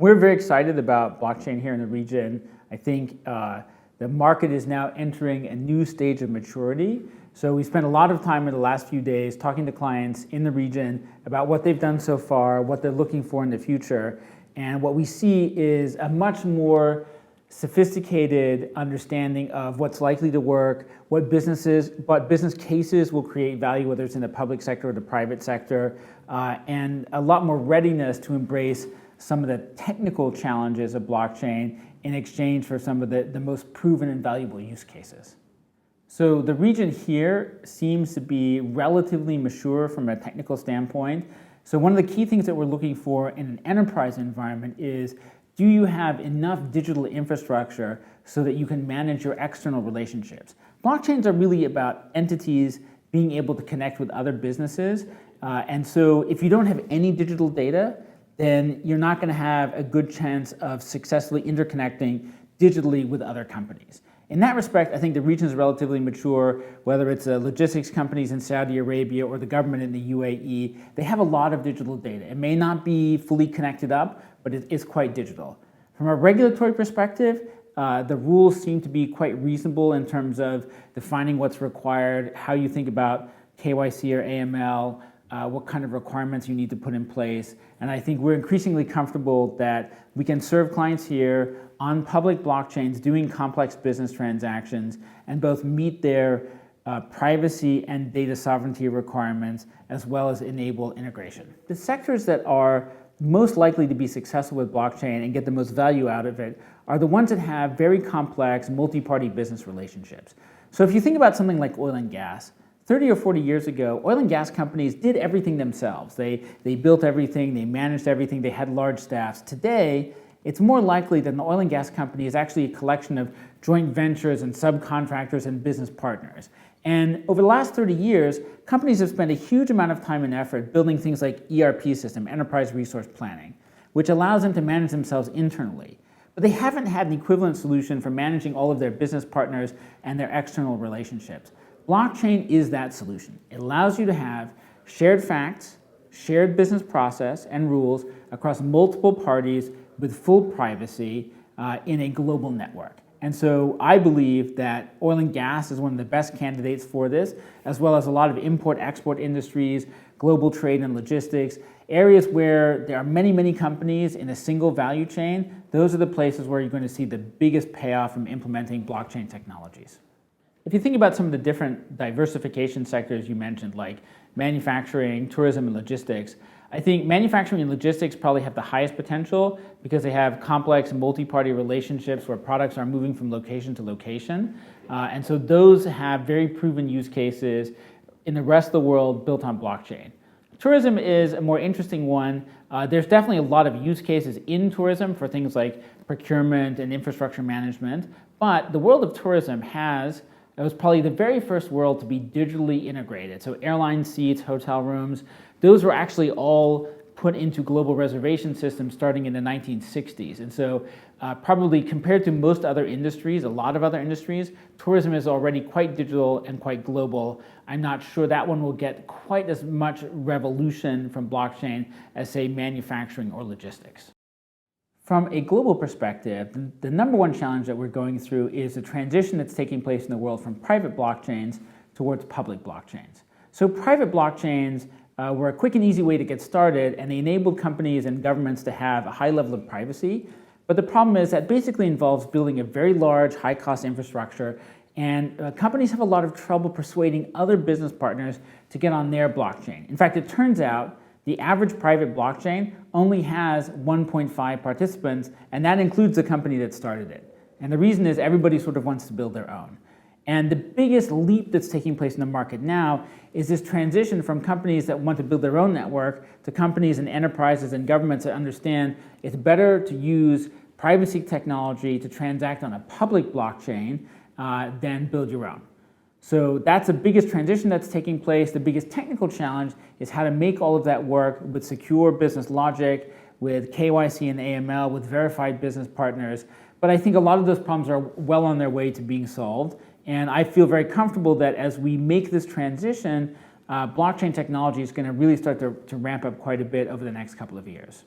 We're very excited about blockchain here in the region. I think the market is now entering a new stage of maturity. So we spent a lot of time in the last few days talking to clients in the region about what they've done so far, what they're looking for in the future. And what we see is a much more sophisticated understanding of what's likely to work, what business cases will create value, whether it's in the public sector or the private sector, and a lot more readiness to embrace some of the technical challenges of blockchain in exchange for some of the most proven and valuable use cases. So the region here seems to be relatively mature from a technical standpoint. So one of the key things that we're looking for in an enterprise environment is, do you have enough digital infrastructure so that you can manage your external relationships? Blockchains are really about entities being able to connect with other businesses. And so if you don't have any digital data, then you're not going to have a good chance of successfully interconnecting digitally with other companies. In that respect, I think the region is relatively mature, whether it's logistics companies in Saudi Arabia or the government in the UAE. They have a lot of digital data. It may not be fully connected up, but it is quite digital. From a regulatory perspective, the rules seem to be quite reasonable in terms of defining what's required, how you think about KYC or AML, what kind of requirements you need to put in place. And I think we're increasingly comfortable that we can serve clients here on public blockchains doing complex business transactions and both meet their privacy and data sovereignty requirements as well as enable integration. The sectors that are most likely to be successful with blockchain and get the most value out of it are the ones that have very complex multi-party business relationships. So if you think about something like oil and gas, 30 or 40 years ago, oil and gas companies did everything themselves. They built everything, they managed everything, they had large staffs. Today, it's more likely that an oil and gas company is actually a collection of joint ventures and subcontractors and business partners. And over the last 30 years, companies have spent a huge amount of time and effort building things like ERP system, enterprise resource planning, which allows them to manage themselves internally. But they haven't had an equivalent solution for managing all of their business partners and their external relationships. Blockchain is that solution. It allows you to have shared facts, shared business process and rules across multiple parties with full privacy in a global network. And so I believe that oil and gas is one of the best candidates for this, as well as a lot of import-export industries, global trade and logistics, areas where there are many, many companies in a single value chain. Those are the places where you're going to see the biggest payoff from implementing blockchain technologies. If you think about some of the different diversification sectors you mentioned, like manufacturing, tourism, and logistics, I think manufacturing and logistics probably have the highest potential because they have complex multi-party relationships where products are moving from location to location. And so those have very proven use cases in the rest of the world built on blockchain. Tourism is a more interesting one. There's definitely a lot of use cases in tourism for things like procurement and infrastructure management, but the world of tourism it was probably the very first world to be digitally integrated. So airline seats, hotel rooms, those were actually all put into global reservation systems starting in the 1960s. And so probably compared to most other industries, a lot of other industries, tourism is already quite digital and quite global. I'm not sure that one will get quite as much revolution from blockchain as, say, manufacturing or logistics. From a global perspective, the number one challenge that we're going through is the transition that's taking place in the world from private blockchains towards public blockchains. So private blockchains were a quick and easy way to get started, and they enabled companies and governments to have a high level of privacy. But the problem is that basically involves building a very large, high-cost infrastructure, and companies have a lot of trouble persuading other business partners to get on their blockchain. In fact, it turns out the average private blockchain only has 1.5 participants, and that includes the company that started it. And the reason is everybody sort of wants to build their own. And the biggest leap that's taking place in the market now is this transition from companies that want to build their own network to companies and enterprises and governments that understand it's better to use privacy technology to transact on a public blockchain than build your own. So that's the biggest transition that's taking place. The biggest technical challenge is how to make all of that work with secure business logic, with KYC and AML, with verified business partners. But I think a lot of those problems are well on their way to being solved. And I feel very comfortable that as we make this transition, blockchain technology is going to really start to ramp up quite a bit over the next couple of years.